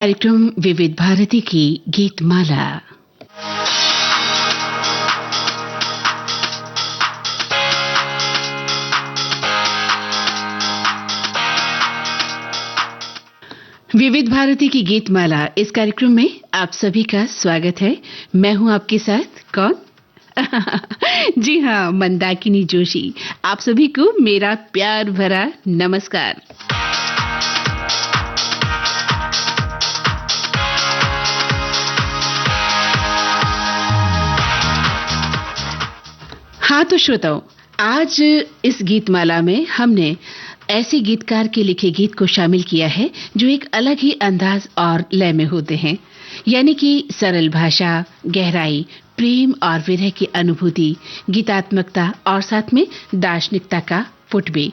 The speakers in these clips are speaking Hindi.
कार्यक्रम विविध भारती की गीतमाला। विविध भारती की गीतमाला इस कार्यक्रम में आप सभी का स्वागत है। मैं हूं आपके साथ कौन? जी हाँ, मंदाकिनी जोशी। आप सभी को मेरा प्यार भरा नमस्कार। हाँ तो श्रोताओं, आज इस गीतमाला में हमने ऐसे गीतकार के लिखे गीत को शामिल किया है जो एक अलग ही अंदाज और लय में होते हैं, यानी कि सरल भाषा, गहराई, प्रेम और विरह की अनुभूति, गीतात्मकता और साथ में दार्शनिकता का पुट भी।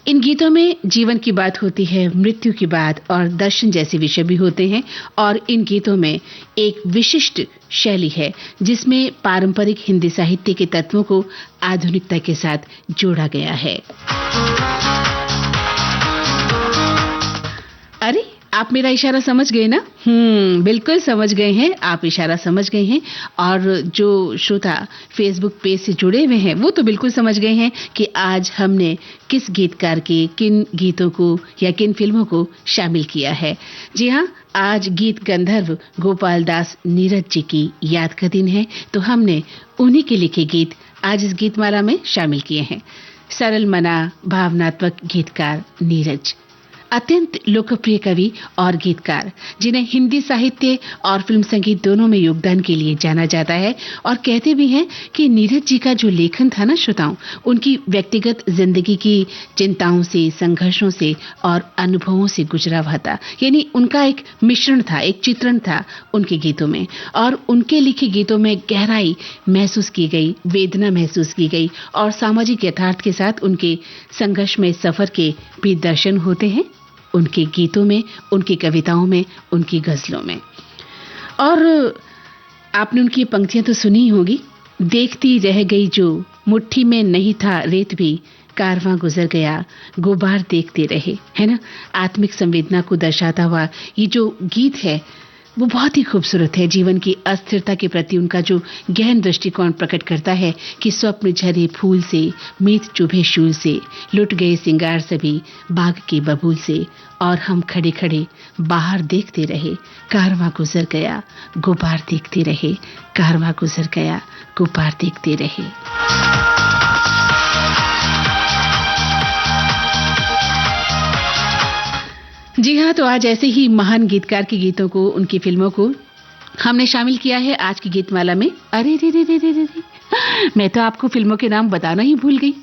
इन गीतों में जीवन की बात होती है, मृत्यु की बात और दर्शन जैसे विषय भी होते हैं। और इन गीतों में एक विशिष्ट शैली है जिसमें पारंपरिक हिंदी साहित्य के तत्वों को आधुनिकता के साथ जोड़ा गया है। अरे, आप मेरा इशारा समझ गए ना? बिल्कुल समझ गए हैं, आप इशारा समझ गए हैं। और जो श्रोता फेसबुक पेज से जुड़े हुए हैं वो तो बिल्कुल समझ गए हैं कि आज हमने किस गीतकार के किन गीतों को या किन फिल्मों को शामिल किया है। जी हाँ, आज गीत गंधर्व गोपाल दास नीरज जी की याद का दिन है, तो हमने उन्हीं के लिखे गीत आज इस गीतमाला में शामिल किए हैं। सरल मना भावनात्मक गीतकार नीरज, अत्यंत लोकप्रिय कवि और गीतकार जिन्हें हिंदी साहित्य और फिल्म संगीत दोनों में योगदान के लिए जाना जाता है। और कहते भी हैं कि नीरज जी का जो लेखन था ना श्रोताओं, उनकी व्यक्तिगत जिंदगी की चिंताओं से, संघर्षों से और अनुभवों से गुजरा हुआ था। यानी उनका एक मिश्रण था, एक चित्रण था उनके गीतों में। और उनके लिखे गीतों में गहराई महसूस की गई, वेदना महसूस की गई और सामाजिक यथार्थ के साथ उनके संघर्ष में सफर के भी दर्शन होते हैं उनके गीतों में, उनकी कविताओं में, उनकी गजलों में। और आपने उनकी पंक्तियां तो सुनी ही होगी। देखती रह गई जो मुट्ठी में नहीं था रेत भी, कारवां गुजर गया गुबार देखते रहे, है ना? आत्मिक संवेदना को दर्शाता हुआ ये जो गीत है वो बहुत ही खूबसूरत है। जीवन की अस्थिरता के प्रति उनका जो गहन दृष्टिकोण प्रकट करता है कि स्वप्न झरे फूल से, मीत चुभे शूल से, लुट गए सिंगार सभी बाग के बबूल से, और हम खड़े खड़े बाहर देखते रहे, कारवां गुजर गया गुबार देखते रहे, कारवां गुजर गया गुबार देखते रहे। जी हाँ, तो आज ऐसे ही महान गीतकार के गीतों को, उनकी फिल्मों को हमने शामिल किया है आज की गीतमाला में। अरे रे रे रे रे रे रे, मैं तो आपको फिल्मों के नाम बताना ही भूल गई।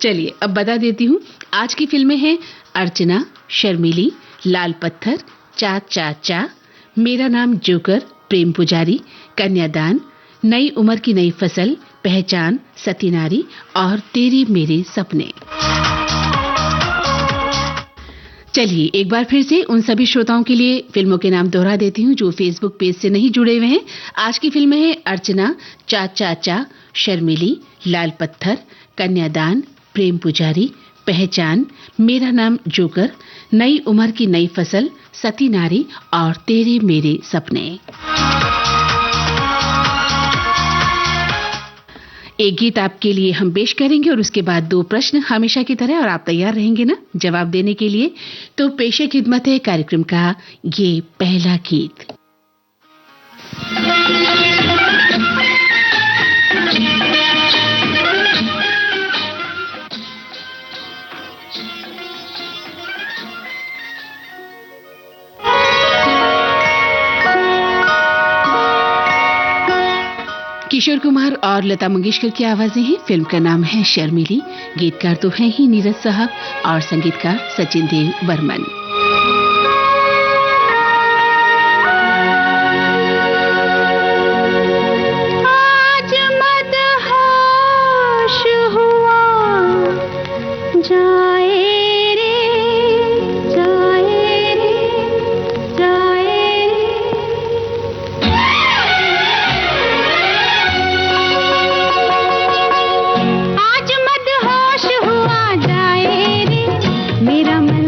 चलिए अब बता देती हूँ। आज की फिल्में हैं अर्चना, शर्मिली, लाल पत्थर, चा चा चा, मेरा नाम जोकर, प्रेम पुजारी, कन्यादान, नई उम्र की नई फसल, पहचान, सती नारी और तेरे मेरे सपने। चलिए एक बार फिर से उन सभी श्रोताओं के लिए फिल्मों के नाम दोहरा देती हूँ जो फेसबुक पेज से नहीं जुड़े हुए हैं। आज की फिल्में हैं अर्चना, चा चा चा, शर्मिली, लाल पत्थर, कन्यादान, प्रेम पुजारी, पहचान, मेरा नाम जोकर, नई उम्र की नई फसल, सती नारी और तेरे मेरे सपने। एक गीत आपके लिए हम पेश करेंगे और उसके बाद दो प्रश्न हमेशा की तरह, और आप तैयार रहेंगे ना जवाब देने के लिए? तो पेशे खिदमत है कार्यक्रम का ये पहला गीत। किशोर कुमार और लता मंगेशकर की आवाजें हैं। फिल्म का नाम है शर्मिली। गीतकार तो हैं ही नीरज साहब और संगीतकार सचिन देव बर्मन। आज मदहोश हुआ जाए रे, जाए रे, जाए रे। आज मदहोश हुआ जाए रे, मेरा मन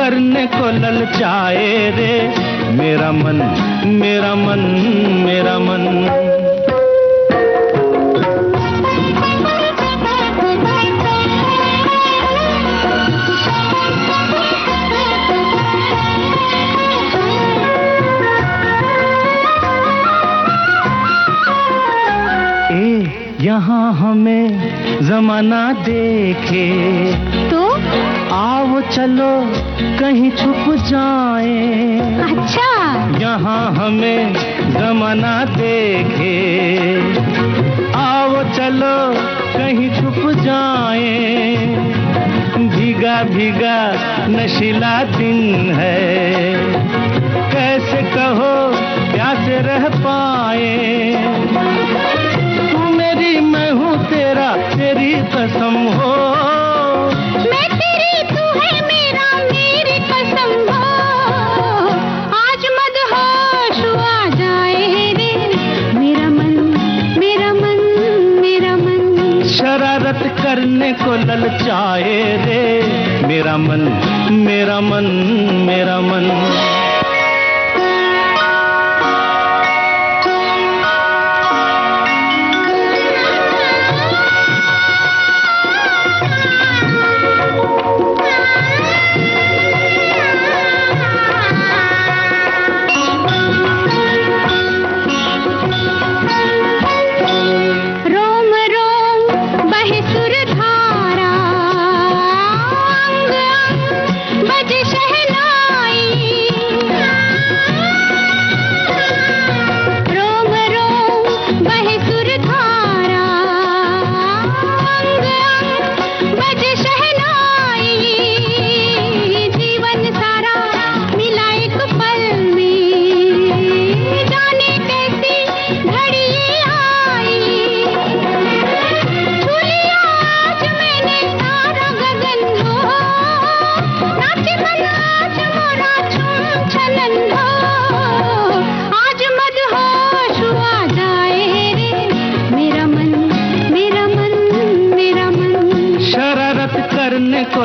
करने को ललचाए रे मेरा मन, मेरा मन, मेरा मन। यहाँ हमें जमाना देखे तो आओ चलो कहीं छुप जाए। अच्छा, यहाँ हमें जमाना देखे आओ चलो कहीं छुप जाए। भीगा भीगा नशीला दिन है, कैसे कहो प्यासे रह पाए। मैं हूँ तेरा, तेरी कसम हो, मैं तेरी तू है मेरा, मेरी कसम हो। आज मदहोश आ जाए रे मेरा मन, मेरा मन, मेरा मन। शरारत करने को ललचाए रे मेरा मन, मेरा मन, मेरा मन।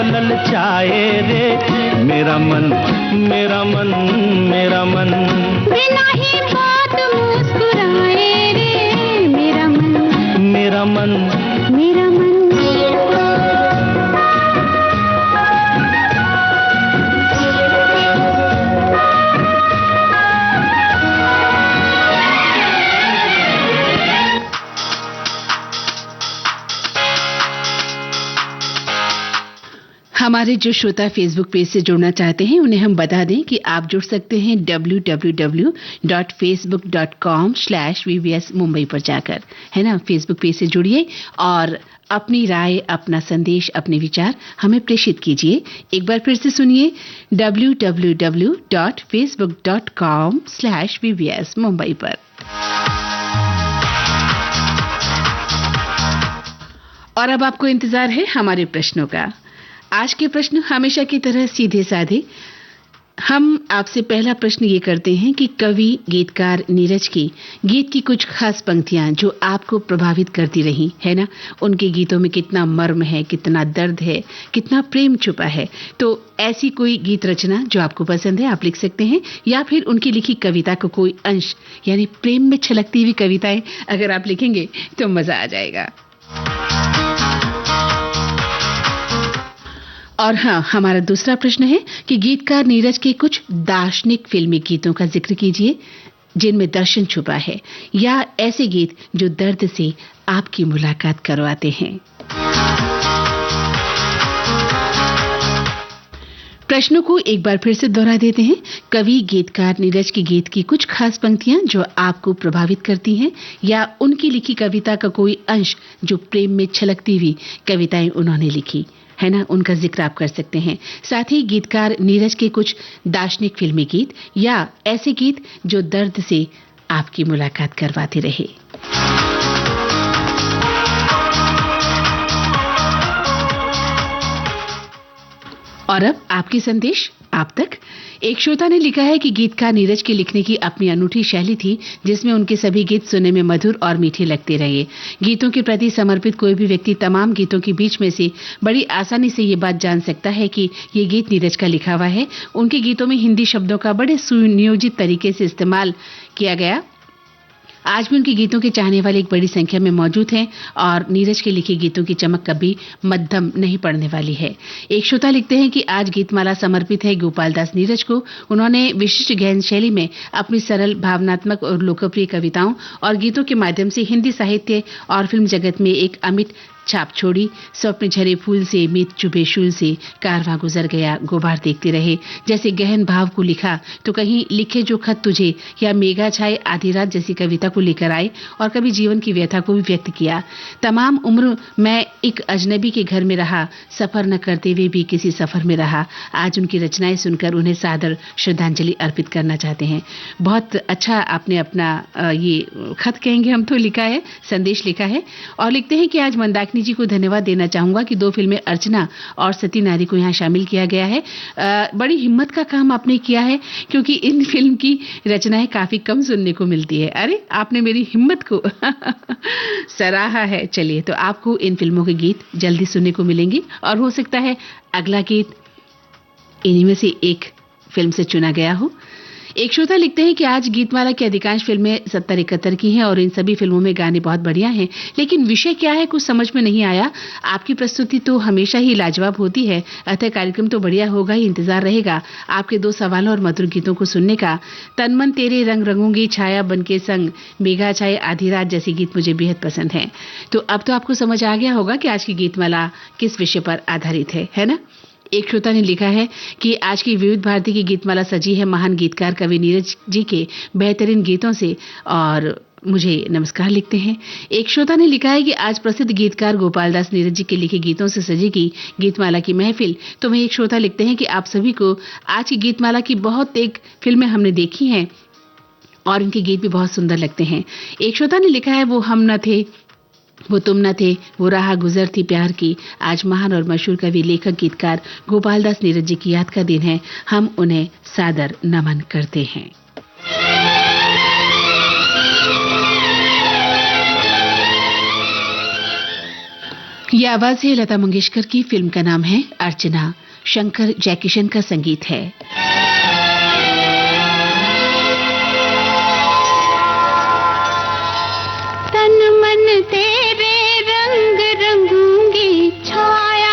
ललचाए रे मेरा मन, मेरा मन, मेरा मन। बिना ही बात मुस्कुराए रे मेरा मन, मेरा मन, मेरा मन। हमारे जो श्रोता फेसबुक पेज से जुड़ना चाहते हैं उन्हें हम बता दें कि आप जुड़ सकते हैं www.facebook.com/vvs मुंबई पर जाकर, है ना। फेसबुक पेज से जुड़िए और अपनी राय, अपना संदेश, अपने विचार हमें प्रेषित कीजिए। एक बार फिर से सुनिए www.facebook.com/vvs मुंबई पर। और अब आपको इंतजार है हमारे प्रश्नों का। आज के प्रश्न हमेशा की तरह सीधे साधे। हम आपसे पहला प्रश्न ये करते हैं कि कवि गीतकार नीरज की गीत की कुछ खास पंक्तियां जो आपको प्रभावित करती रही, है ना। उनके गीतों में कितना मर्म है, कितना दर्द है, कितना प्रेम छुपा है। तो ऐसी कोई गीत रचना जो आपको पसंद है आप लिख सकते हैं, या फिर उनकी लिखी कविता को कोई अंश, यानी प्रेम में छलकती हुई कविताएं अगर आप लिखेंगे तो मजा आ जाएगा। और हाँ, हमारा दूसरा प्रश्न है कि गीतकार नीरज के कुछ दार्शनिक फिल्मी गीतों का जिक्र कीजिए जिनमें दर्शन छुपा है, या ऐसे गीत जो दर्द से आपकी मुलाकात करवाते हैं। प्रश्नों को एक बार फिर से दोहरा देते हैं। कवि गीतकार नीरज की गीत की कुछ खास पंक्तियां जो आपको प्रभावित करती हैं, या उनकी लिखी कविता का कोई अंश जो प्रेम में छलकती हुई कविताएं उन्होंने लिखी, है ना, उनका जिक्र आप कर सकते हैं। साथ ही गीतकार नीरज के कुछ दार्शनिक फिल्मी गीत या ऐसे गीत जो दर्द से आपकी मुलाकात करवाते रहे। और अब आपके संदेश आप तक। एक श्रोता ने लिखा है कि गीतकार नीरज के लिखने की अपनी अनूठी शैली थी, जिसमें उनके सभी गीत सुनने में मधुर और मीठे लगते रहे। गीतों के प्रति समर्पित कोई भी व्यक्ति तमाम गीतों के बीच में से बड़ी आसानी से ये बात जान सकता है कि ये गीत नीरज का लिखा हुआ है। उनके गीतों में हिंदी शब्दों का बड़े सुनियोजित तरीके से इस्तेमाल किया गया। आज भी उनके गीतों के चाहने वाले एक बड़ी संख्या में मौजूद हैं और नीरज के लिखे गीतों की चमक कभी मद्धम नहीं पड़ने वाली है। एक श्रोता लिखते हैं कि आज गीतमाला समर्पित है गोपाल दास नीरज को। उन्होंने विशिष्ट गहन शैली में अपनी सरल, भावनात्मक और लोकप्रिय कविताओं और गीतों के माध्यम से हिंदी साहित्य और फिल्म जगत में एक अमिट छाप छोड़ी। स्वप्न झरे फूल से, मीत चुभे शूल से, कारवां गुजर गया, गुबार देखते रहे जैसे गहन भाव को लिखा, तो कहीं लिखे जो खत तुझे या मेघा छाए आधी रात जैसी कविता को लेकर आए और कभी जीवन की व्यथा को भी व्यक्त किया। तमाम उम्र मैं एक अजनबी के घर में रहा, सफर न करते हुए भी किसी सफर में रहा। आज उनकी रचनाएं सुनकर उन्हें सादर श्रद्धांजलि अर्पित करना चाहते हैं। बहुत अच्छा आपने अपना ये खत कहेंगे हम तो लिखा है, संदेश लिखा है और लिखते हैं कि आज मंदाकिनी जी को धन्यवाद देना चाहूंगा कि 2 फिल्में अर्चना और सती नारी को यहाँ शामिल किया गया है। बड़ी हिम्मत का काम आपने किया है, क्योंकि इन फिल्म की रचनाएं काफी कम सुनने को मिलती है। अरे आपने मेरी हिम्मत को सराहा है। चलिए, तो आपको इन फिल्मों के गीत जल्दी सुनने को मिलेंगे और हो सकता है अगला गीत इन्हीं में से एक फिल्म से चुना गया हो। एक श्रोता लिखते हैं कि आज गीतमाला की अधिकांश फिल्में 70-71 की हैं और इन सभी फिल्मों में गाने बहुत बढ़िया हैं, लेकिन विषय क्या है कुछ समझ में नहीं आया। आपकी प्रस्तुति तो हमेशा ही लाजवाब होती है, अतः कार्यक्रम तो बढ़िया होगा ही। इंतजार रहेगा आपके 2 सवालों और मधुर गीतों को सुनने का। तन मन तेरे रंग रंगूंगी, छाया बन के संग, मेघा छाए आधी रात जैसे गीत मुझे बेहद पसंद हैं। तो अब तो आपको समझ आ गया होगा कि आज की गीतमाला किस विषय पर आधारित है ना? एक श्रोता ने लिखा है कि आज की विविध भारती की गीतमाला सजी है महान गीतकार कवि नीरज जी के बेहतरीन गीतों से और मुझे नमस्कार लिखते हैं। एक श्रोता ने लिखा है कि आज प्रसिद्ध गीतकार गोपाल दास नीरज जी के लिखे गीतों से सजेगी गीतमाला की महफिल। तो वहीं एक श्रोता लिखते हैं कि आप सभी को आज की गीतमाला की बहुत एक फिल्में हमने देखी हैं और इनके गीत भी बहुत सुंदर लगते हैं। एक श्रोता ने लिखा है वो हम न थे, वो तुम न थे, वो राह गुजर थी प्यार की। आज महान और मशहूर कवि, लेखक, गीतकार गोपाल दास नीरज जी की याद का दिन है। हम उन्हें सादर नमन करते हैं। ये आवाज है लता मंगेशकर की। फिल्म का नाम है अर्चना। शंकर जयकिशन का संगीत है। तन मन तेरे रंग रंगूंगी, छाया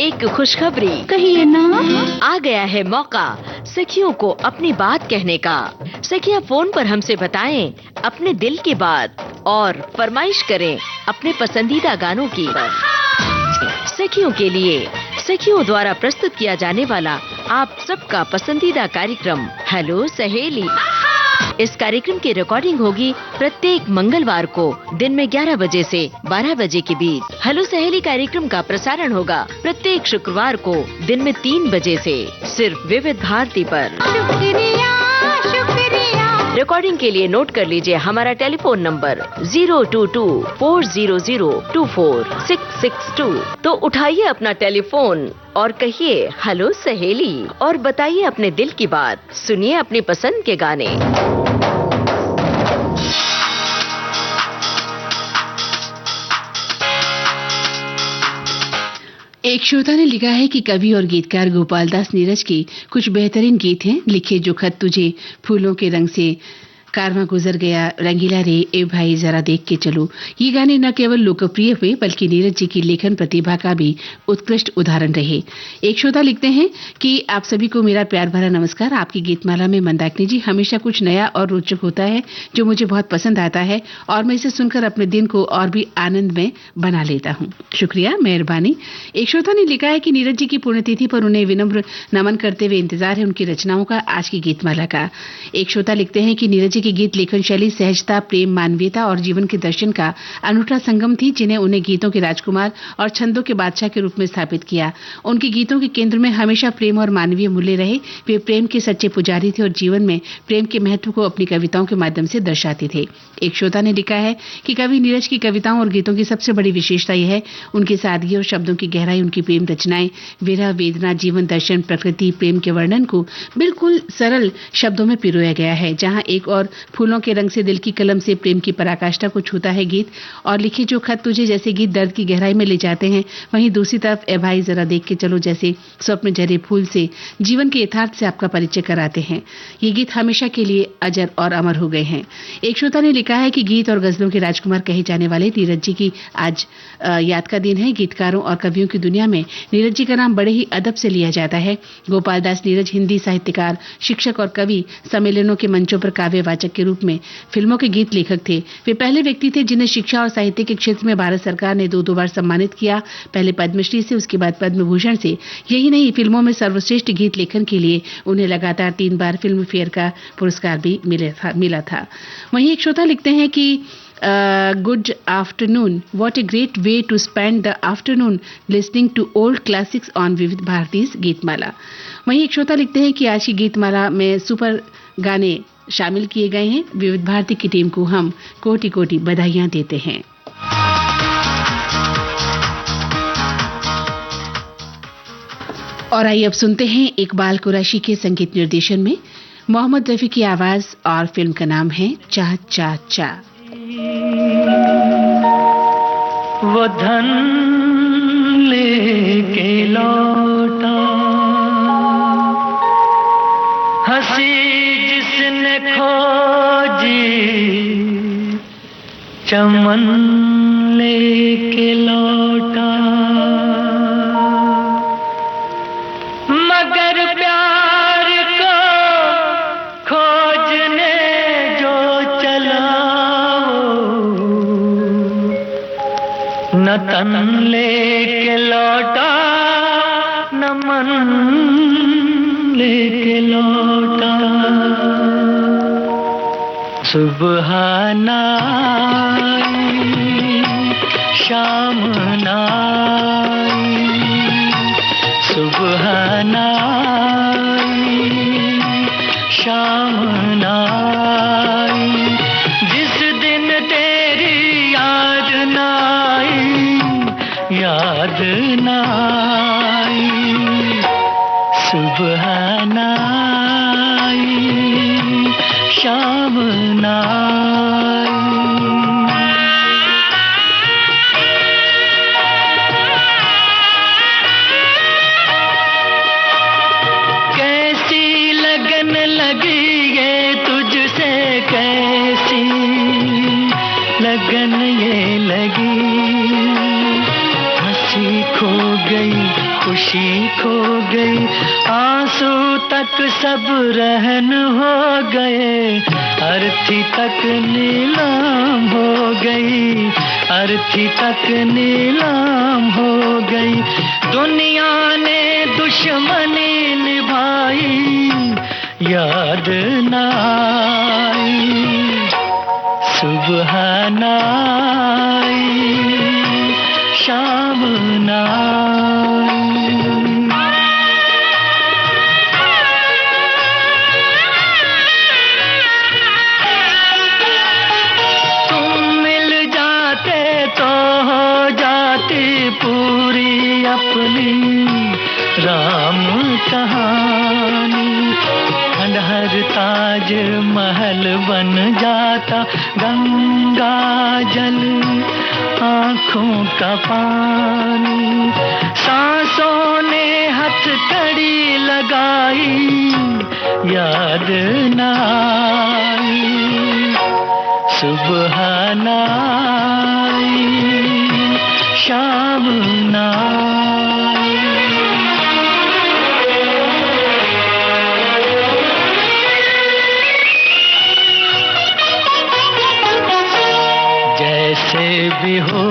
एक खुशखबरी। कहिए ना। आ गया है मौका सखियों को अपनी बात कहने का। सखियां फोन पर हमसे बताएं अपने दिल की बात और फरमाइश करें अपने पसंदीदा गानों की। सखियों के लिए सखियों द्वारा प्रस्तुत किया जाने वाला आप सबका पसंदीदा कार्यक्रम हेलो सहेली। इस कार्यक्रम की रिकॉर्डिंग होगी प्रत्येक मंगलवार को दिन में 11 बजे से 12 बजे के बीच। हेलो सहेली कार्यक्रम का प्रसारण होगा प्रत्येक शुक्रवार को दिन में 3 बजे से सिर्फ विविध भारती पर। शुक्रिया शुक्रिया। रिकॉर्डिंग के लिए नोट कर लीजिए हमारा टेलीफोन नंबर 022-400-24662। तो उठाइए अपना टेलीफोन और कहिए हेलो सहेली और बताइए अपने दिल की बात। सुनिए अपनी पसंद के गाने। एक श्रोता ने लिखा है कि कवि और गीतकार गोपाल दास नीरज के कुछ बेहतरीन गीत हैं। लिखे जो खत तुझे फूलों के रंग से, कारवां गुजर गया, रंगीला रे, ए भाई जरा देख के चलो। ये गाने न केवल लोकप्रिय हुए बल्कि नीरज जी की लेखन प्रतिभा का भी उत्कृष्ट उदाहरण रहे। एक श्रोता लिखते हैं कि आप सभी को मेरा प्यार भरा नमस्कार। आपकी गीतमाला में मंदाकिनी जी हमेशा कुछ नया और रोचक होता है जो मुझे बहुत पसंद आता है और मैं इसे सुनकर अपने दिन को और भी आनंदमय बना लेता हूँ। शुक्रिया, मेहरबानी। एक श्रोता ने लिखा है कि नीरज जी की पुण्यतिथि पर उन्हें विनम्र नमन करते हुए इंतजार है उनकी रचनाओं का आज की गीतमाला का। एक श्रोता लिखते हैं कि नीरज जी की गीत लेखन शैली सहजता, प्रेम, मानवीयता और जीवन के दर्शन का अनूठा संगम थी जिन्हें उन्हें गीतों के राजकुमार और छंदों के बादशाह के रूप में स्थापित किया। उनके गीतों के केंद्र में हमेशा प्रेम और मानवीय मूल्य रहे। वे प्रेम के सच्चे पुजारी थे और जीवन में प्रेम के महत्व को अपनी कविताओं के माध्यम से दर्शाते थे। एक श्रोता ने लिखा है कि कवि नीरज की कविताओं और गीतों की सबसे बड़ी विशेषता यह है उनकी सादगी और शब्दों की गहराई। उनकी प्रेम रचनाएं विरह, वेदना, जीवन दर्शन, प्रकृति, प्रेम के वर्णन को बिल्कुल सरल शब्दों में पिरोया गया है। जहां एक और फूलों के रंग से, दिल की कलम से प्रेम की पराकाष्ठा को छूता है गीत और लिखे जो खत तुझे जैसे गीत दर्द की गहराई में ले जाते हैं, वहीं दूसरी तरफ ए भाई जरा देख के चलो जैसे स्वप्न झरे फूल से जीवन के यथार्थ से आपका परिचय कराते हैं। ये गीत हमेशा के लिए अजर और अमर हो गए हैं। एक श्रोता ने लिखा है कि गीत और गजलों के राजकुमार कहे जाने वाले नीरज जी की आज याद का दिन है। गीतकारों और कवियों की दुनिया में नीरज जी का नाम बड़े ही अदब से लिया जाता है। गोपाल दास नीरज हिंदी साहित्यकार, शिक्षक और कवि, सम्मेलनों के मंचों पर काव्यवाचक के रूप में, फिल्मों के गीत लेखक थे। वे पहले व्यक्ति थे जिन्हें शिक्षा और साहित्य के क्षेत्र में भारत सरकार ने 2 बार सम्मानित किया, पहले पद्मश्री से, उसके बाद पद्म भूषण से। यही नहीं, फिल्मों में सर्वश्रेष्ठ गीत लेखन के लिए उन्हें लगातार 3 बार फिल्म फेयर का पुरस्कार भी मिला था। वहीं एक श्रोता लिखते हैं कि good afternoon, what a great way to spend the afternoon listening to old classics on Vividh Bharati Geetmala. वहीं एक श्रोता लिखते हैं कि आज की गीतमाला में सुपर गाने शामिल किए गए हैं। विविध भारती की टीम को हम कोटि कोटि बधाइयां देते हैं। और आइए अब सुनते हैं इकबाल कुरैशी के संगीत निर्देशन में मोहम्मद रफी की आवाज और फिल्म का नाम है चा चा चा। वो धन लेके लौटा हंसी जिसने खोजी, चमन लेके लौटा, मगर प्यार को खोजने जो चला न तन लेके लौटा न मन लेके लौटा। सुबह नाई शाम नाई, सुबह नाई शाम नाई, जिस दिन तेरी याद नाई, याद नाई, सुबह नाई शाम नाई। कैसी लगन लगी ये तुझसे, कैसी लगन ये लगी, हंसी खो गई खुशी खुशी खो गई, आंसू तक सब रहन हो गए, अर्थी तक नीलाम हो गई, अर्थी तक नीलाम हो गई। दुनिया ने दुश्मनी निभाई, याद ना आई, सुबह ना आई, शाम ना आई। तुम मिल जाते तो हो जाती पूरी अपनी राम कहानी, खंडहर ताज महल बन जाता, गंगा जल आँखों का पानी, सांसों ने हथकड़ी लगाई, याद ना आई, सुबह ना आई, शाम ना आई। जैसे भी हो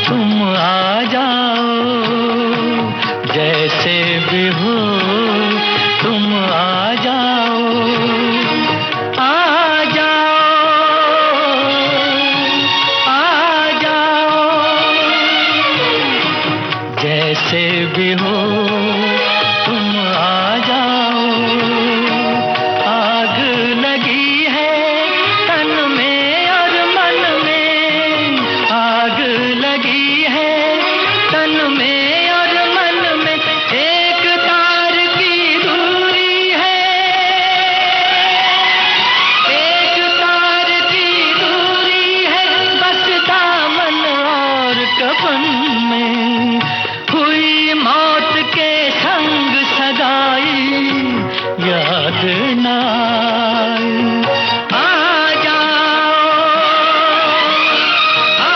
तुम आ जाओ, जैसे भी हो तुम आ जाओ, आ जाओ, आ जाओ, जैसे भी हो तुम आ जाओ। आग लगी है तन में और मन में, आग लगी है तन में और मन में, एक तार की दूरी है, एक तार की दूरी है, बस दामन और कफन में, हुई मौत के संग सगाई, याद ना आई। आ जाओ, आ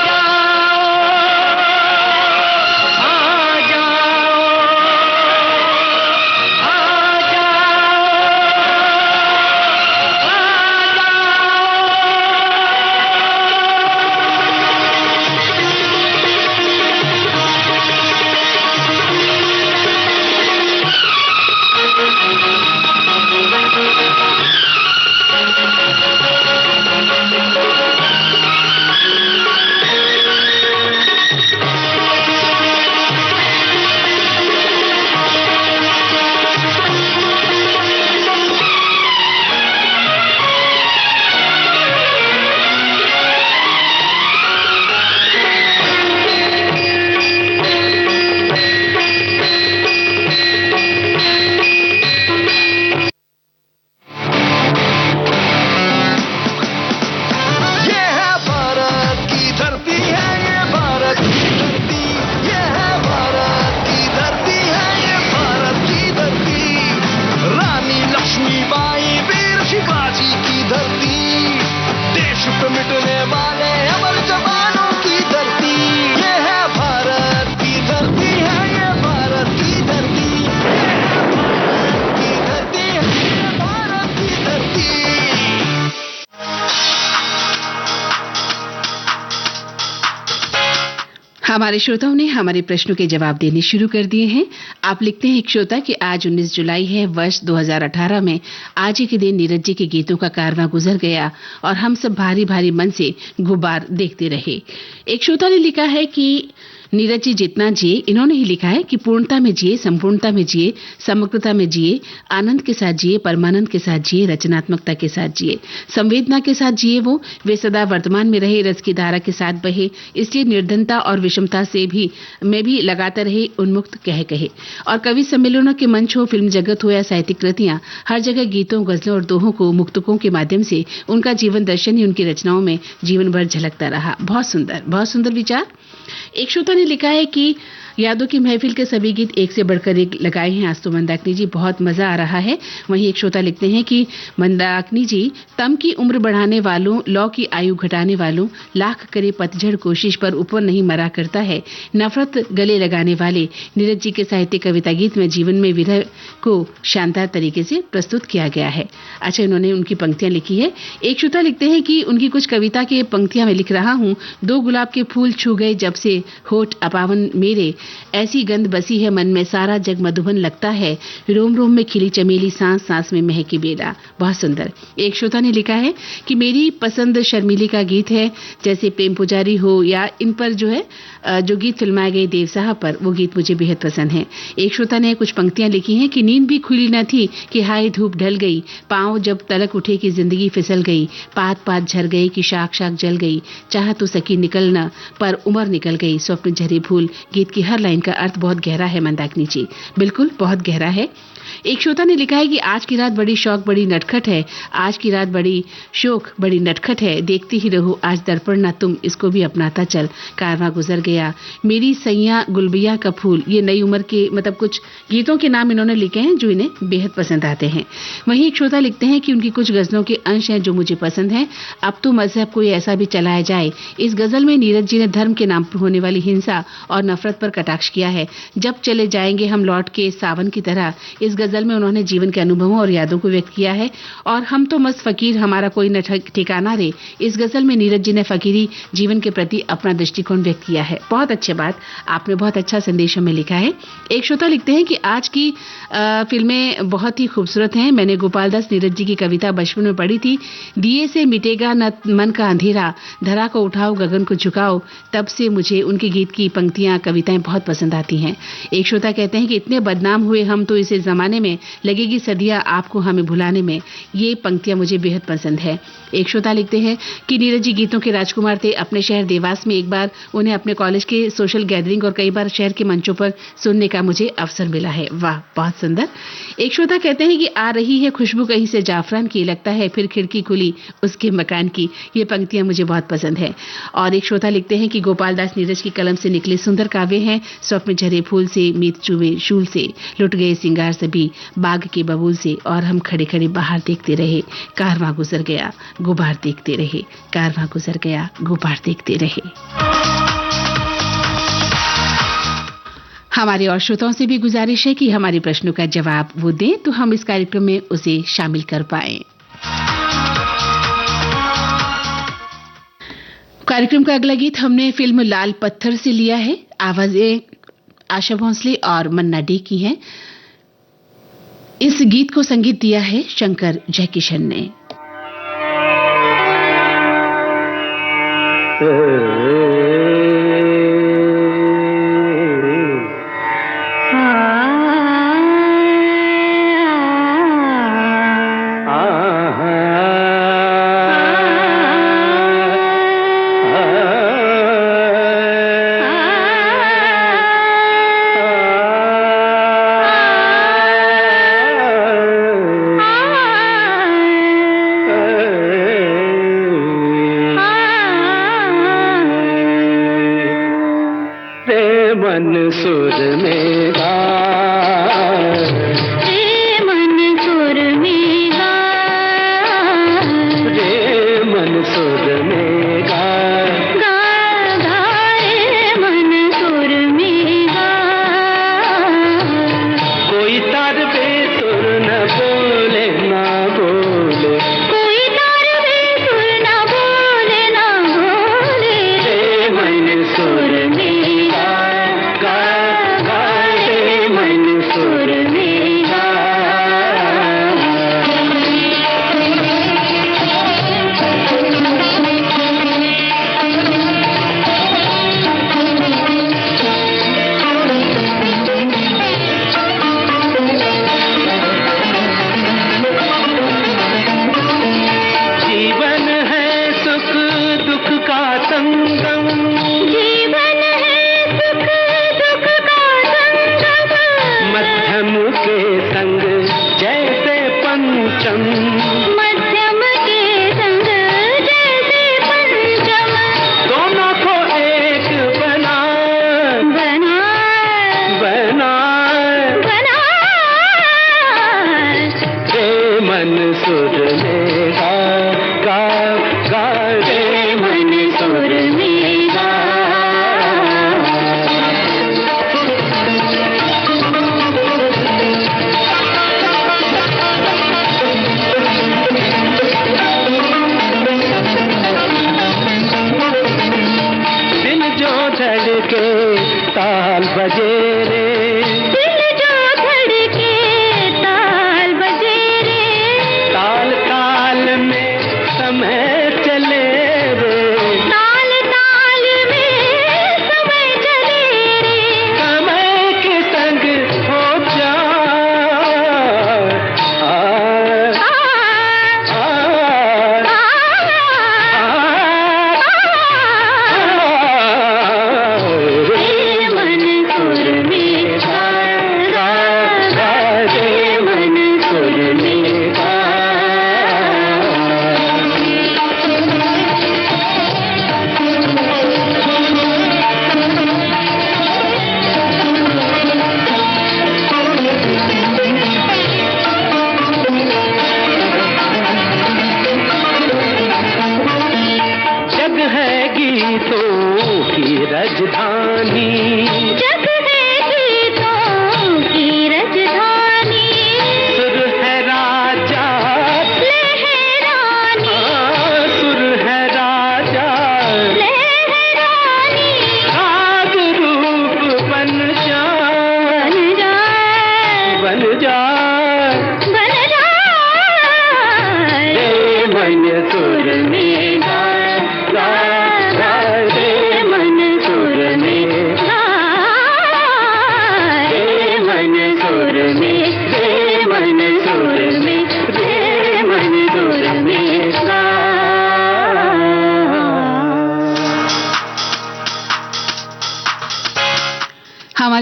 जाओ, आ जाओ, आ हमारे श्रोताओं ने हमारे प्रश्नों के जवाब देने शुरू कर दिए हैं। आप लिखते हैं एक श्रोता कि आज 19 जुलाई है, वर्ष 2018 में आज ही के दिन नीरज जी के गीतों का कारवां गुजर गया और हम सब भारी भारी मन से गुब्बार देखते रहे। एक श्रोता ने लिखा है कि नीरज जी जितना जिए, इन्होंने ही लिखा है कि पूर्णता में जिए, संपूर्णता में जिए, समग्रता में जिए, आनंद के साथ जिए, परमानंद के साथ जिए, रचनात्मकता के साथ जिए, संवेदना के साथ जिए। वे सदा वर्तमान में रहे, रस की धारा के साथ बहे, इसलिए निर्धनता और विषमता से भी में भी लगाता रहे, उन्मुक्त कहे। और कवि सम्मेलनों के मंच हो, फिल्म जगत हो या साहित्यिक कृतियां, हर जगह गीतों, गजलों और दोहों को मुक्तकों के माध्यम से उनका जीवन दर्शन ही उनकी रचनाओं में जीवन भर झलकता रहा। बहुत सुंदर विचार। एक श्रोता ने लिखा है कि यादों की महफिल के सभी गीत एक से बढ़कर एक लगाए हैं आज तो मंदाकिनी जी, बहुत मजा आ रहा है। वहीं एक श्रोता लिखते हैं कि मंदाकिनी जी, तम की उम्र बढ़ाने वालों, लौ की आयु घटाने वालों, लाख करे पतझड़ कोशिश पर ऊपर नहीं मरा करता है, नफरत गले लगाने वाले नीरज जी के साहित्य कविता गीत में जीवन में विरह को शानदार तरीके से प्रस्तुत किया गया है। अच्छा, इन्होंने उनकी पंक्तियां लिखी है। एक श्रोता लिखते हैं कि उनकी कुछ कविता के पंक्तियां मैं लिख रहा हूं। दो गुलाब के फूल छू गए जब से होठ अपावन मेरे, ऐसी गंध बसी है मन में सारा जग मधुबन लगता है, रोम रोम में खिली चमेली सांस सांस में महकी बेला। बहुत सुंदर। एक श्रोता ने लिखा है कि मेरी पसंद शर्मिली का गीत है, जैसे प्रेम पुजारी हो या इन पर जो है जो गीत फिल्माए गए देव साहब पर, वो गीत मुझे बेहद पसंद है। एक श्रोता ने कुछ पंक्तियां लिखी हैं कि नींद भी खुली न थी कि हाय धूप ढल गई, पांव जब तलक उठे कि जिंदगी फिसल गई, पात पात झर गई कि शाख शाख जल गई, चाह तो सकी निकलना पर उम्र निकल गई, स्वप्न झरे भूल। गीत की हर लाइन का अर्थ बहुत गहरा है मंदाकिनी जी, बिल्कुल बहुत गहरा है। एक श्रोता ने लिखा है कि आज की रात बड़ी शौक बड़ी नटखट है, आज की रात बड़ी शोक बड़ी नटखट है, देखती ही रहो आज दर्पण ना तुम, इसको भी अपनाता चल, कारवां गुजर गया, मेरी सैया गुलबिया का फूल। ये नई उम्र के मतलब कुछ गीतों के नाम इन्होंने लिखे हैं जो इन्हें बेहद पसंद आते हैं। वहीं एक श्रोता लिखते हैं कि उनकी कुछ गजलों के अंश हैं जो मुझे पसंद हैं। अब तो मजहब कोई ऐसा भी चलाया जाए, इस गजल में नीरज जी ने धर्म के नाम पर होने वाली हिंसा और नफरत पर कटाक्ष किया है। जब चले जाएंगे हम लौट के सावन की तरह, इस गजल में उन्होंने जीवन के अनुभवों और यादों को व्यक्त किया है। और हम तो मस्त फकीर हमारा कोई न ठिकाना रे, इस गजल में नीरज जी ने फकीरी जीवन के प्रति अपना दृष्टिकोण व्यक्त किया है। बहुत अच्छी बात, आपने बहुत अच्छा संदेश हमें लिखा है। एक श्रोता लिखते हैं कि आज की फिल्में बहुत ही खूबसूरत हैं। मैंने गोपाल दास नीरज जी की कविता बचपन में पढ़ी थी, दिए से मिटेगा न मन का अंधेरा, धरा को उठाओ गगन को झुकाओ, तब से मुझे उनके गीत की पंक्तियां कविताएं बहुत पसंद आती हैं। एक श्रोता कहते हैं कि इतने बदनाम हुए हम तो इस जमाने में, लगेगी सदियां आपको हमें भुलाने में। ये पंक्तियां मुझे बेहद पसंद है। एक श्रोता लिखते हैं कि नीरज जी गीतों के राजकुमार थे। अपने शहर देवास में एक बार उन्हें अपने कॉलेज के सोशल गैदरिंग और कई बार शहर के मंचों पर सुनने का मुझे अवसर मिला है। वाह, बहुत सुंदर। एक श्रोता कहते हैं कि आ रही है खुशबू कहीं से जाफरान की, लगता है फिर खिड़की खुली उसके मकान की। ये पंक्तियां मुझे बहुत पसंद है। और एक श्रोता लिखते हैं कि गोपाल दास नीरज की कलम से निकले सुंदर काव्य हैं, स्वप्न झरे फूल से, मीत चुवे शूल से, लुट गए सिंगार सभी बाग के बबूल से, और हम खड़े खड़े बाहर देखते रहे, कारवां गुजर गया गुबार देखते रहे, कारवां गुजर गया गुबार देखते रहे। हमारे और श्रोताओं से भी गुजारिश है कि हमारे प्रश्नों का जवाब वो दें तो हम इस कार्यक्रम में उसे शामिल कर पाएं। कार्यक्रम का अगला गीत हमने फिल्म लाल पत्थर से लिया है। आवाजें आशा भोंसले और मन्ना डे की हैं। इस गीत को संगीत दिया है शंकर जयकिशन ने।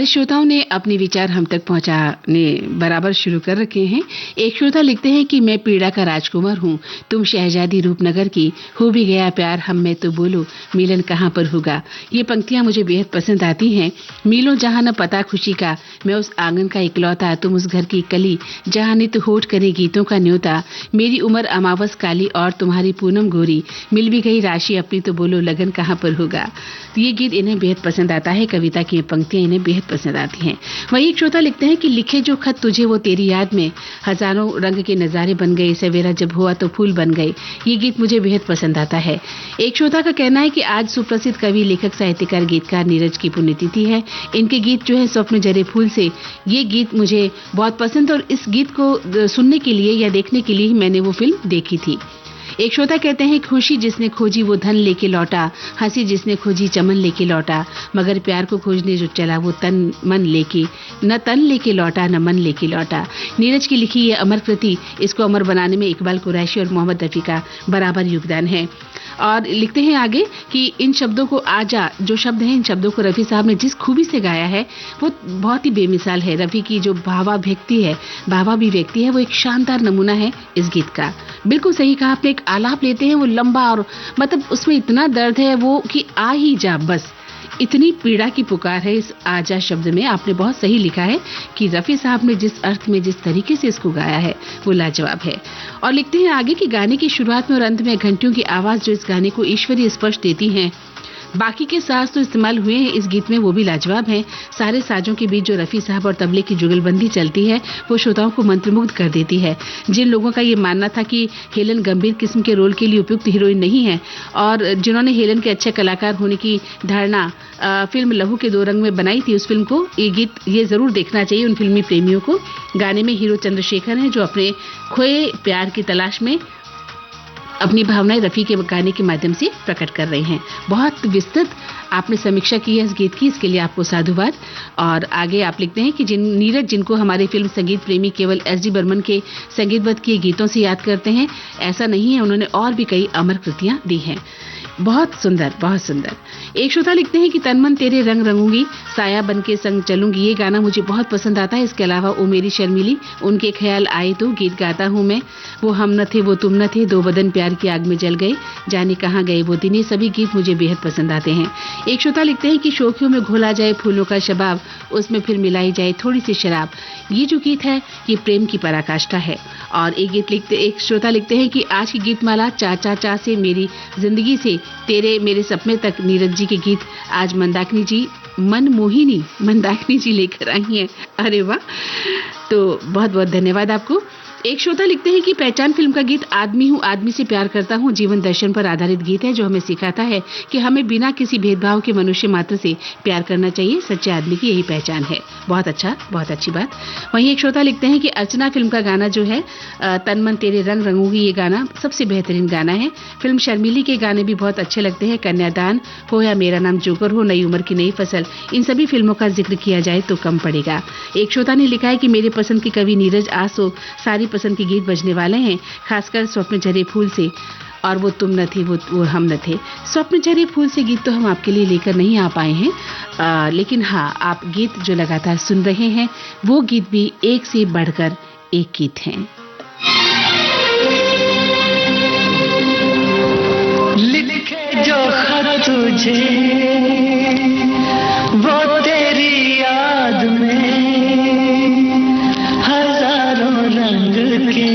हमारे श्रोताओं ने अपने विचार हम तक पहुंचाने बराबर शुरू कर रखे हैं। एक श्रोता लिखते हैं कि मैं पीड़ा का राजकुमार हूं, तुम शहजादी रूपनगर की, हो भी गया प्यार हम में तो बोलो मिलन कहां पर होगा। ये पंक्तियां मुझे बेहद पसंद आती हैं। मीलों जहां न पता खुशी का, मैं उस आंगन का इकलौता, तुम उस घर की कली जहां नित होठ करे गीतों का न्योता। मेरी उम्र अमावस काली और तुम्हारी पूनम गोरी, मिल भी गई राशि अपनी तो बोलो लगन कहां पर होगा। ये गीत इन्हें बेहद पसंद आता है। कविता की पंक्तियां इन्हें बेहद पसंद आती हैं। वहीं एक श्रोता लिखते हैं कि लिखे जो खत तुझे वो तेरी याद में, हजारों रंग के नजारे बन गए, सवेरा जब हुआ तो फूल बन गए। ये गीत मुझे बेहद पसंद आता है। एक श्रोता का कहना है कि आज सुप्रसिद्ध कवि, लेखक, साहित्यकार, गीतकार नीरज की पुण्यतिथि है। इनके गीत जो है स्वप्न जरे फूल से, ये गीत मुझे बहुत पसंद, और इस गीत को सुनने के लिए या देखने के लिए मैंने वो फिल्म देखी थी। एक श्रोता कहते हैं खुशी जिसने खोजी वो धन लेके लौटा, हंसी जिसने खोजी चमन लेके लौटा, मगर प्यार को खोजने जो चला वो तन मन लेके, न तन लेके लौटा न मन लेके लौटा। नीरज की लिखी ये अमर कृति, इसको अमर बनाने में इकबाल कुरैशी और मोहम्मद रफी का बराबर योगदान है। और लिखते हैं आगे कि इन शब्दों को आजा, जो शब्द हैं इन शब्दों को रफी साहब ने जिस खूबी से गाया है वो बहुत ही बेमिसाल है। रफी की जो भावाभिव्यक्ति है वो एक शानदार नमूना है इस गीत का। बिल्कुल सही कहा आपने। एक आलाप लेते हैं वो लंबा, और मतलब उसमें इतना दर्द है वो कि आ ही जा, बस इतनी पीड़ा की पुकार है इस आजा शब्द में। आपने बहुत सही लिखा है कि रफी साहब ने जिस अर्थ में, जिस तरीके से इसको गाया है वो लाजवाब है। और लिखते हैं आगे कि गाने की शुरुआत में और अंत में घंटियों की आवाज जो इस गाने को ईश्वरीय स्पर्श देती हैं, बाकी के साज तो इस्तेमाल हुए हैं इस गीत में, वो भी लाजवाब हैं। सारे साजों के बीच जो रफी साहब और तबले की जुगलबंदी चलती है वो श्रोताओं को मंत्रमुग्ध कर देती है। जिन लोगों का ये मानना था कि हेलन गंभीर किस्म के रोल के लिए उपयुक्त हीरोइन नहीं है, और जिन्होंने हेलन के अच्छे कलाकार होने की धारणा फिल्म लहू के दो रंग में बनाई थी, उस फिल्म को ये गीत ये जरूर देखना चाहिए उन फिल्मी प्रेमियों को। गाने में हीरो चंद्रशेखर हैं जो अपने खोए प्यार की तलाश में अपनी भावनाएं रफी के गाने के माध्यम से प्रकट कर रहे हैं। बहुत विस्तृत आपने समीक्षा की है इस गीत की, इसके लिए आपको साधुवाद। और आगे आप लिखते हैं कि नीरज जिनको हमारे फिल्म संगीत प्रेमी केवल एस.डी. बर्मन के संगीतबद्ध किए गीतों से याद करते हैं, ऐसा नहीं है, उन्होंने और भी कई अमर कृतियां दी हैं। बहुत सुंदर, बहुत सुंदर। एक श्रोता लिखते हैं कि तन मन तेरे रंग रंगूंगी, साया बन के संग चलूंगी। ये गाना मुझे बहुत पसंद आता है। इसके अलावा ओ मेरी शर्मिली, उनके ख्याल आए तो गीत गाता हूं मैं, वो हम न थे वो तुम न थे, दो बदन प्यार की आग में जल गए, जाने कहां गए वो दिन। ये सभी गीत मुझे बेहद पसंद आते हैं। एक श्रोता लिखते हैं कि शोखियों में घोला जाए फूलों का शबाब, उसमें फिर मिलाई जाए थोड़ी सी शराब। ये जो गीत है ये प्रेम की पराकाष्ठा है। और एक श्रोता लिखते हैं कि आज की गीतमाला चा चा चा से मेरी जिंदगी से तेरे मेरे सपने तक, नीरज जी के गीत आज मंदाकिनी जी, मनमोहिनी मंदाकिनी जी लेकर आई हैं। अरे वाह, तो बहुत बहुत धन्यवाद आपको। एक श्रोता लिखते हैं कि पहचान फिल्म का गीत आदमी हूँ आदमी से प्यार करता हूँ जीवन दर्शन पर आधारित गीत है, जो हमें सिखाता है कि हमें बिना किसी भेदभाव के मनुष्य मात्र से प्यार करना चाहिए। सच्चे आदमी की यही पहचान है। बहुत अच्छा, बहुत अच्छी बात। वहीं एक श्रोता लिखते हैं कि अर्चना फिल्म का गाना जो है तन मन तेरे रंग रंगूंगी, ये गाना सबसे बेहतरीन गाना है। फिल्म शर्मिली के गाने भी बहुत अच्छे लगते हैं। कन्यादान हो या मेरा नाम जोकर हो, नई उम्र की नई फसल, इन सभी फिल्मों का जिक्र किया जाए तो कम पड़ेगा। एक श्रोता ने लिखा है कि मेरे पसंद के कवि नीरज, आज तो सारी पसंद के गीत बजने वाले हैं, खासकर स्वप्न झरे फूल से और वो तुम न थे वो हम न थे। स्वप्न झरे फूल से गीत तो हम आपके लिए लेकर नहीं आ पाए हैं, लेकिन हाँ, आप गीत जो लगातार सुन रहे हैं वो गीत भी एक से बढ़कर एक गीत हैं। लिखे जो खत तुझे वो तेरी याद में, हजारों रंग के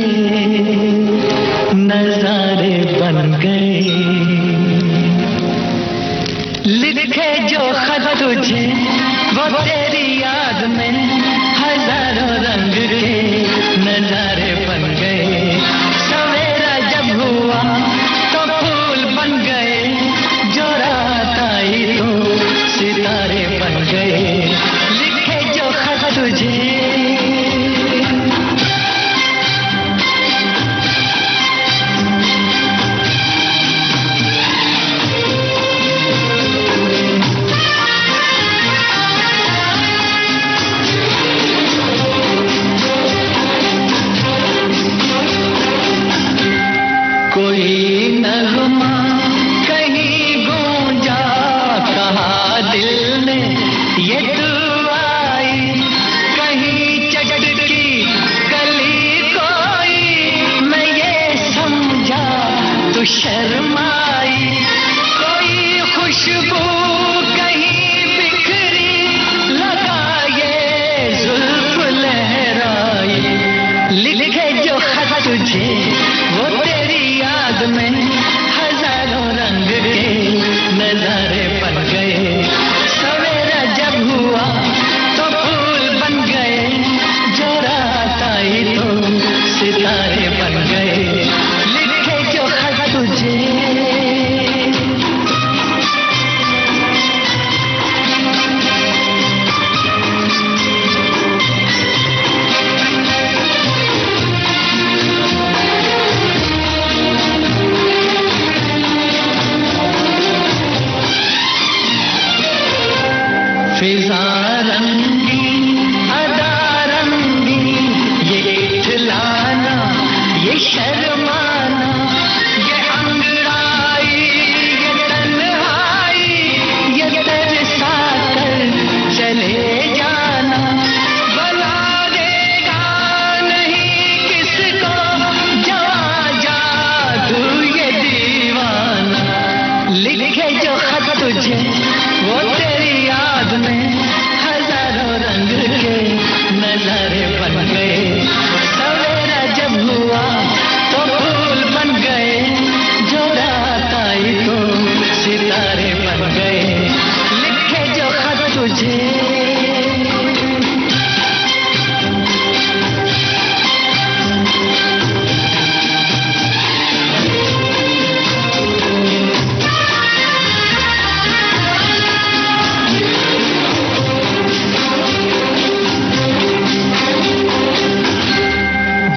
नजारे बन गए। लिखे जो खत तुझे वो तेरी याद में, हजारों रंग के नजारे बन गए। सवेरा जब हुआ तो फूल बन गए, जो रात आई तो सितारे बन गए। लिखे जो खत तुझे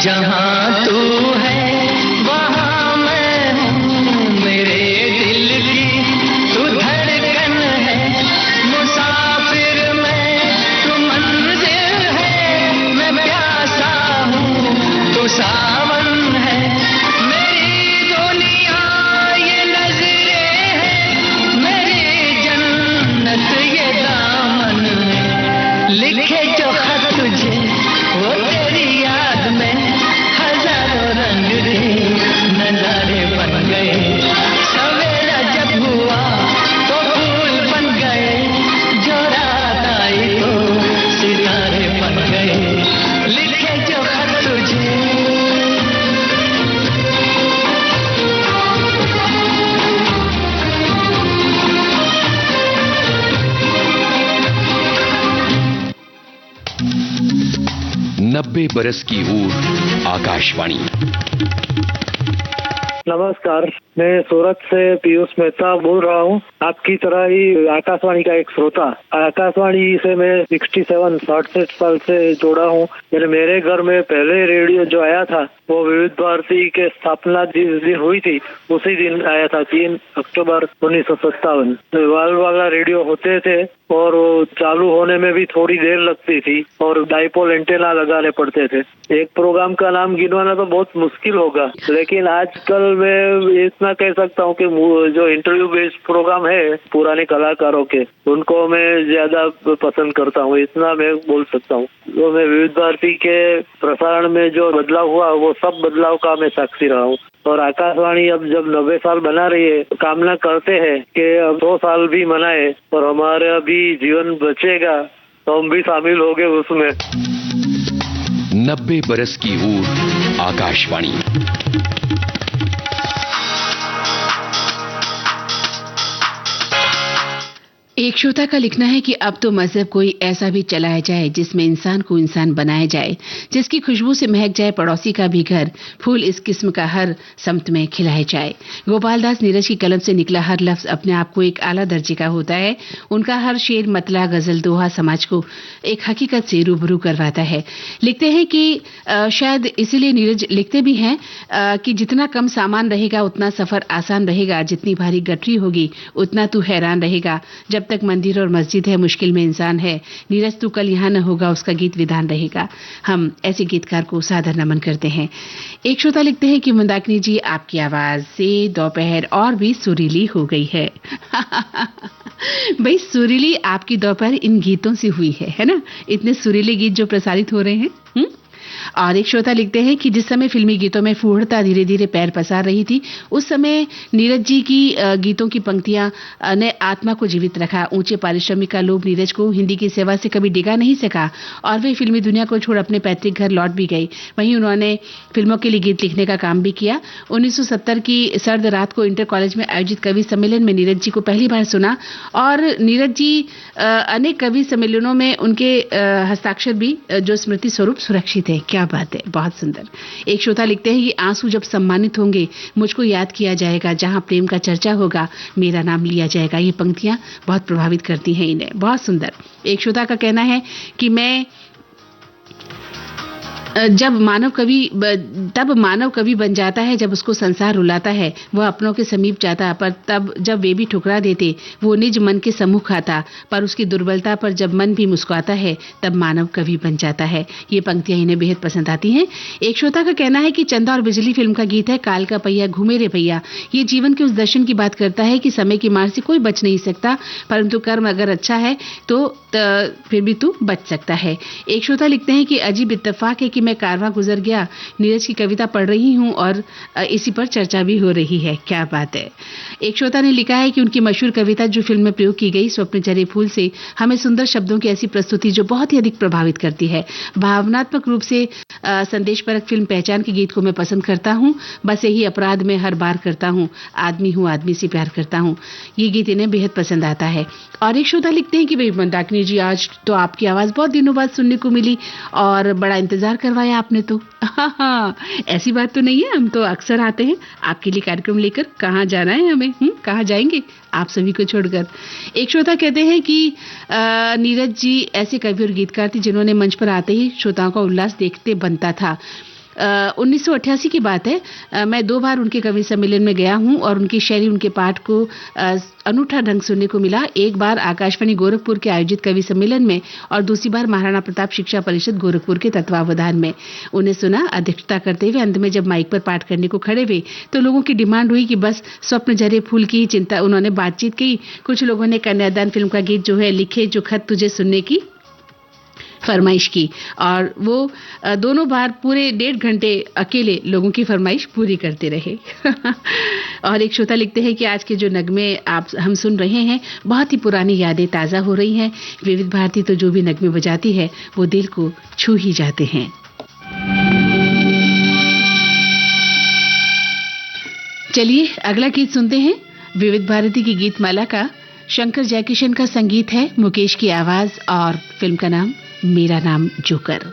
जहाँ तू है वहाँ मैं हूँ, मेरे दिल की तू धड़कन है, मुसाफिर मैं तू मंजिल है, मैं प्यासा हूँ तू सावन है, मेरी दुनिया ये नजरें हैं, मेरी जन्नत ये दामन है, लिखे जो खत तुझे वो तेरी याद में हजारों रंग के नजारे बन गए, सवेरा जब हुआ तो फूल बन गए, जो रात आई तो सितारे बन गए, लिखे जो खत तुझे। नब्बे बरस की ऊर आकाशवाणी। नमस्कार, मैं सूरत से पीयूष मेहता बोल रहा हूँ। आपकी तरह ही आकाशवाणी का एक श्रोता। आकाशवाणी से मैं 67 साल से जुड़ा हूँ। मेरे घर में पहले रेडियो जो आया था वो विविध भारती के स्थापना जिस दिन हुई थी उसी दिन आया था, 3 अक्टूबर 1957। वाल वाला रेडियो होते थे और वो चालू होने में भी थोड़ी देर लगती थी और डाइपोल एंटेना लगाने पड़ते थे। एक प्रोग्राम का नाम गिनवाना तो बहुत मुश्किल होगा, लेकिन आजकल मैं इतना कह सकता हूँ कि जो इंटरव्यू बेस्ड प्रोग्राम है पुराने कलाकारों के, उनको मैं ज्यादा पसंद करता हूँ, इतना मैं बोल सकता हूँ। तो मैं विविध भारती के प्रसारण में जो बदलाव हुआ वो सब बदलाव का मैं साक्षी रहा हूँ। और आकाशवाणी अब जब 90 साल बना रही है, कामना करते हैं कि अब 2 साल भी मनाए और हमारा भी जीवन बचेगा तो हम भी शामिल हो गए उसमें। 90 बरस की ऊर आकाशवाणी। एक श्रोता का लिखना है कि अब तो मजहब कोई ऐसा भी चलाया जाए जिसमें इंसान को इंसान बनाया जाए, जिसकी खुशबू से महक जाए पड़ोसी का भी घर, फूल इस किस्म का हर सम्त में खिलाया जाए। गोपाल दास नीरज की कलम से निकला हर लफ्ज अपने आप को एक आला दर्जे का होता है। उनका हर शेर, मतला, गजल, दोहा समाज को एक हकीकत से रूबरू करवाता है। लिखते हैं कि शायद इसीलिए नीरज लिखते भी हैं कि जितना कम सामान रहेगा उतना सफर आसान रहेगा, जितनी भारी गठरी होगी उतना तू हैरान रहेगा, जब तक मंदिर और मस्जिद है मुश्किल में इंसान है, नीरज तू कल यहाँ न होगा, उसका गीत विधान रहेगा। हम ऐसे गीतकार को सादर नमन करते हैं। एक श्रोता लिखते हैं कि मंदाकिनी जी, आपकी आवाज से दोपहर और भी सुरीली हो गई है। भाई सुरीली आपकी दोपहर इन गीतों से हुई है ना? इतने सुरीले गीत जो प्रसारित हो रहे हैं। और एक श्रोता लिखते हैं कि जिस समय फिल्मी गीतों में फूहड़ता धीरे धीरे पैर पसार रही थी, उस समय नीरज जी की गीतों की पंक्तियां ने आत्मा को जीवित रखा। ऊंचे पारिश्रमिक का लोभ नीरज को हिंदी की सेवा से कभी डिगा नहीं सका और वे फिल्मी दुनिया को छोड़ अपने पैतृक घर लौट भी गई। वहीं उन्होंने फिल्मों के लिए गीत लिखने का काम भी किया। 1970 की सर्द रात को इंटर कॉलेज में आयोजित कवि सम्मेलन में नीरज जी को पहली बार सुना और नीरज जी अनेक कवि सम्मेलनों में उनके हस्ताक्षर भी जो स्मृति स्वरूप सुरक्षित है। क्या बात है, बहुत सुंदर। एक श्रोता लिखते हैं कि आंसू जब सम्मानित होंगे मुझको याद किया जाएगा, जहां प्रेम का चर्चा होगा मेरा नाम लिया जाएगा। ये पंक्तियां बहुत प्रभावित करती हैं इन्हें। बहुत सुंदर। एक श्रोता का कहना है कि मैं तब मानव कवि बन जाता है जब उसको संसार रुलाता है, वह अपनों के समीप जाता, पर तब जब वे भी ठुकरा देते वो निज मन के सम्मुख आता, पर उसकी दुर्बलता पर जब मन भी मुस्कुराता है तब मानव कवि बन जाता है। ये पंक्तियां इन्हें बेहद पसंद आती हैं। एक श्रोता का कहना है कि चंदा और बिजली फिल्म का गीत है, काल का पहिया घूमे रे भैया। ये जीवन के उस दर्शन की बात करता है कि समय की मार से कोई बच नहीं सकता, परंतु कर्म अगर अच्छा है तो फिर भी तू बच सकता है। एक श्रोता लिखते हैं कि अजीब इत्तेफाक है कि मैं कारवां गुजर गया नीरज की कविता पढ़ रही हूं और इसी पर चर्चा भी हो रही है। क्या बात है। एक श्रोता ने लिखा है कि उनकी मशहूर कविता जो फिल्म में प्रयोग की गई स्वप्न जरे फूल से हमें सुंदर शब्दों की ऐसी प्रस्तुति जो बहुत ही अधिक प्रभावित करती है। भावनात्मक रूप से संदेशपरक फिल्म पहचान के गीत को मैं पसंद करता हूं। बस यही अपराध में हर बार करता हूं, आदमी हूं आदमी से प्यार करता हूं। ये गीत इन्हें बेहद पसंद आता है। और एक श्रोता लिखते हैं कि भाई मंदाकिनी जी, आज तो आपकी आवाज बहुत दिनों बाद सुनने को मिली और बड़ा इंतजार करवाया आपने तो। ऐसी बात तो नहीं है, हम तो अक्सर आते हैं आपके लिए कार्यक्रम लेकर। कहाँ जाना है हमें, कहाँ जाएंगे आप सभी को छोड़कर। एक श्रोता कहते हैं कि नीरज जी ऐसे कवि और गीतकार थे जिन्होंने मंच पर आते ही श्रोताओं का उल्लास देखते बनता था। 1988 की बात है। मैं 2 बार उनके कवि सम्मेलन में गया हूं और उनकी शैली, उनके पाठ को अनूठा ढंग सुनने को मिला। एक बार आकाशवाणी गोरखपुर के आयोजित कवि सम्मेलन में और दूसरी बार महाराणा प्रताप शिक्षा परिषद गोरखपुर के तत्वावधान में उन्हें सुना। अध्यक्षता करते हुए अंत में जब माइक पर पाठ करने को खड़े हुए तो लोगों की डिमांड हुई कि बस स्वप्न जरे फूल की ही चिंता। उन्होंने बातचीत की। कुछ लोगों ने कन्यादान फिल्म का गीत जो है लिखे, जो खत तुझे सुनने की फरमाइश की और वो दोनों बार पूरे 1.5 घंटे अकेले लोगों की फरमाइश पूरी करते रहे। और एक श्रोता लिखते हैं कि आज के जो नगमे हम सुन रहे हैं, बहुत ही पुरानी यादें ताज़ा हो रही हैं। विविध भारती तो जो भी नगमे बजाती है वो दिल को छू ही जाते हैं। चलिए अगला गीत सुनते हैं। विविध भारती की गीत माला का शंकर जयकिशन का संगीत है, मुकेश की आवाज और फिल्म का नाम मेरा नाम जोकर।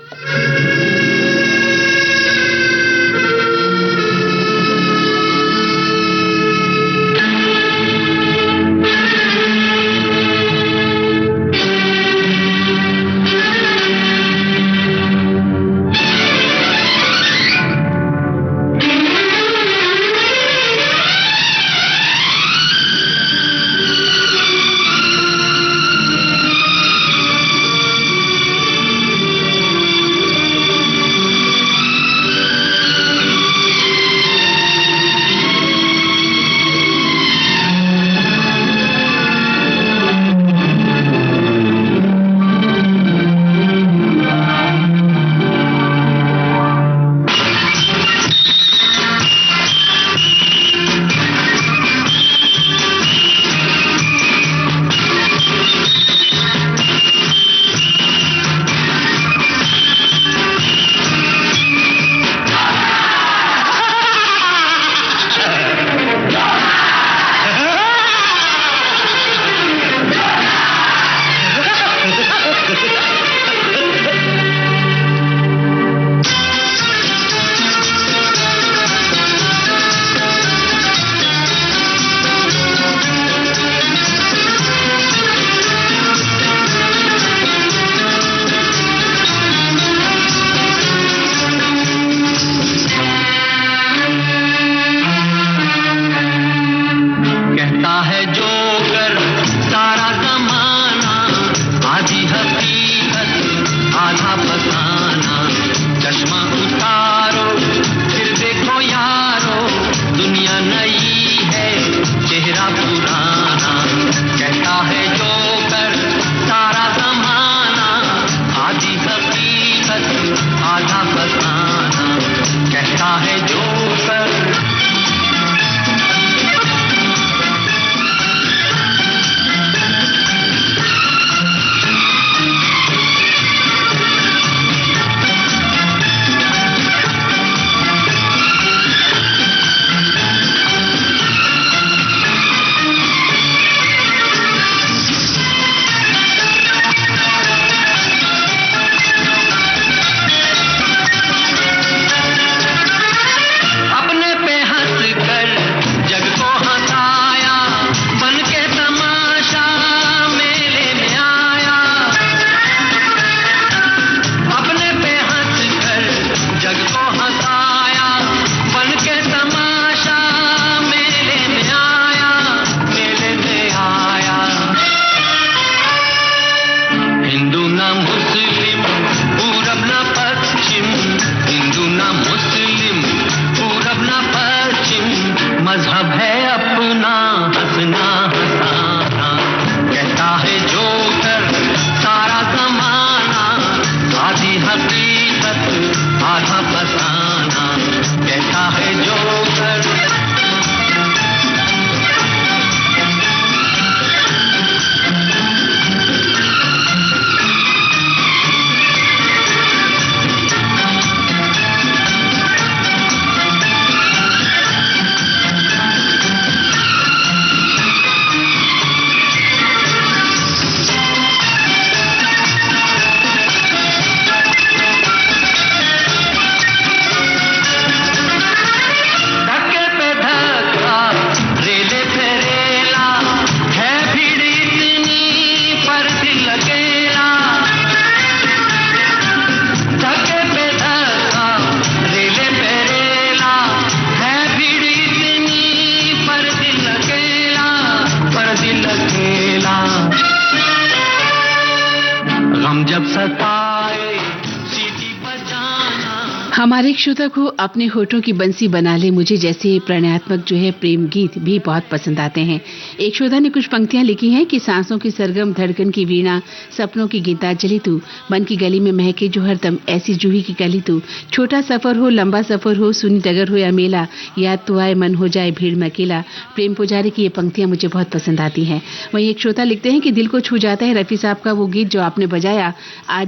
हमारे एक श्रोता को अपने होठों की बंसी बना ले मुझे जैसे प्रणयात्मक जो है प्रेम गीत भी बहुत पसंद आते हैं। एक श्रोता ने कुछ पंक्तियां लिखी हैं कि सांसों की सरगम धड़कन की वीणा सपनों की गीतांजलि तू मन की गली में महके जो हरदम ऐसी जूही की कली तू छोटा सफर हो लंबा सफर हो सुनी डगर हो या मेला याद तो आए मन हो जाए भीड़ में अकेला। प्रेम पुजारी की ये पंक्तियां मुझे बहुत पसंद आती हैं। वहीं एक श्रोता लिखते हैं कि दिल को छू जाता है रफी साहब का वो गीत जो आपने बजाया, आ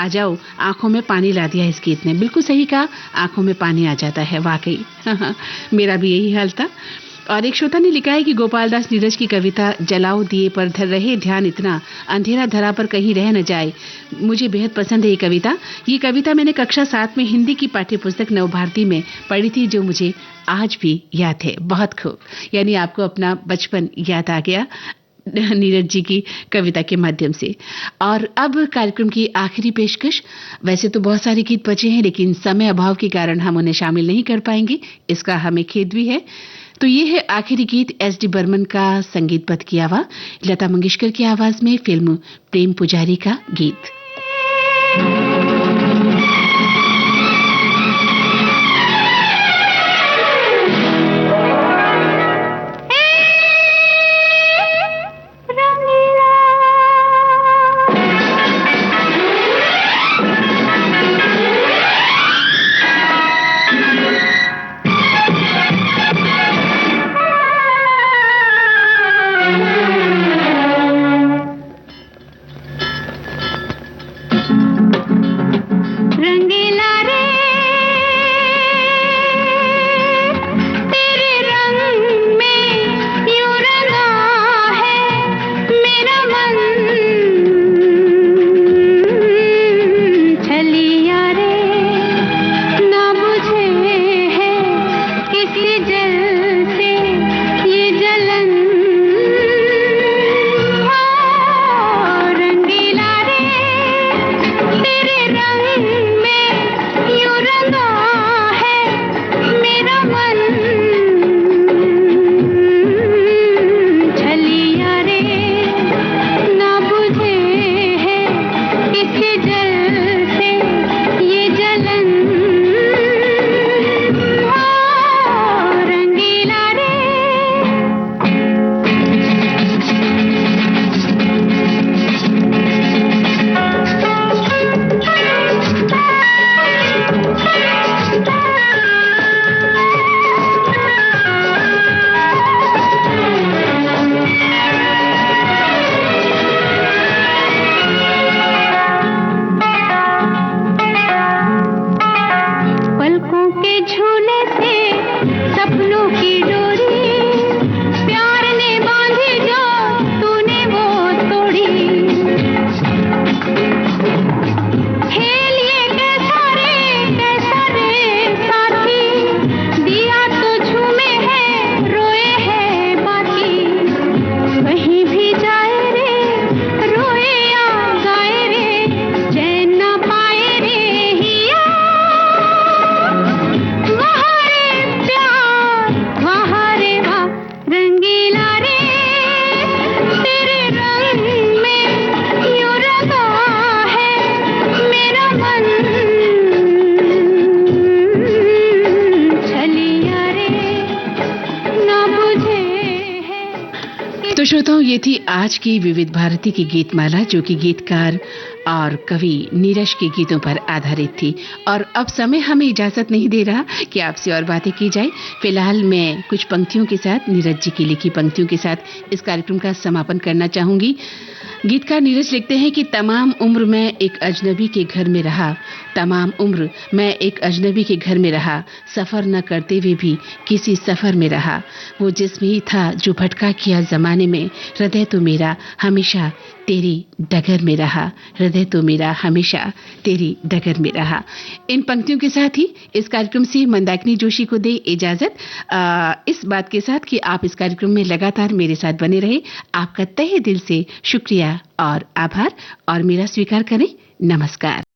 जाओ आंखों में पानी ला दिया इस गीत ने। बिल्कुल सही कहा, आंखों में पानी आ जाता है वाकई। मेरा भी यही हाल था। और एक श्रोता ने लिखा है कि गोपाल दास नीरज की कविता जलाओ दिए पर धर रहे ध्यान इतना अंधेरा धरा पर कहीं रह न जाए, मुझे बेहद पसंद है ये कविता। ये कविता मैंने कक्षा 7 में हिंदी की पाठ्यपुस्तक नवभारती में पढ़ी थी जो मुझे आज भी याद है। बहुत खूब, यानी आपको अपना बचपन याद आ गया नीरज जी की कविता के माध्यम से। और अब कार्यक्रम की आखिरी पेशकश। वैसे तो बहुत सारे गीत बचे हैं लेकिन समय अभाव के कारण हम उन्हें शामिल नहीं कर पाएंगे, इसका हमें खेद भी है। तो ये है आखिरी गीत एस.डी. बर्मन का संगीतबद्ध किया हुआ लता मंगेशकर की आवाज में फिल्म प्रेम पुजारी का गीत। तो श्रोताओं, ये थी आज की विविध भारती की गीतमाला जो कि गीतकार और कवि नीरज के गीतों पर आधारित थी। और अब समय हमें इजाजत नहीं दे रहा कि आपसे और बातें की जाए। फिलहाल मैं कुछ पंक्तियों के साथ, नीरज जी की लिखी पंक्तियों के साथ इस कार्यक्रम का समापन करना चाहूंगी। गीतकार नीरज लिखते हैं कि तमाम उम्र मैं एक अजनबी के घर में रहा, तमाम उम्र मैं एक अजनबी के घर में रहा, सफर न करते हुए भी किसी सफर में रहा। वो जिस्म ही था जो भटका किया जमाने में, हृदय तो मेरा हमेशा तेरी डगर में रहा, हृदय तो मेरा हमेशा तेरी डगर में रहा। इन पंक्तियों के साथ ही इस कार्यक्रम से मंदाकिनी जोशी को दे इजाजत, इस बात के साथ कि आप इस कार्यक्रम में लगातार मेरे साथ बने रहे। आपका तहे दिल से शुक्रिया और आभार, और मेरा स्वीकार करें। नमस्कार।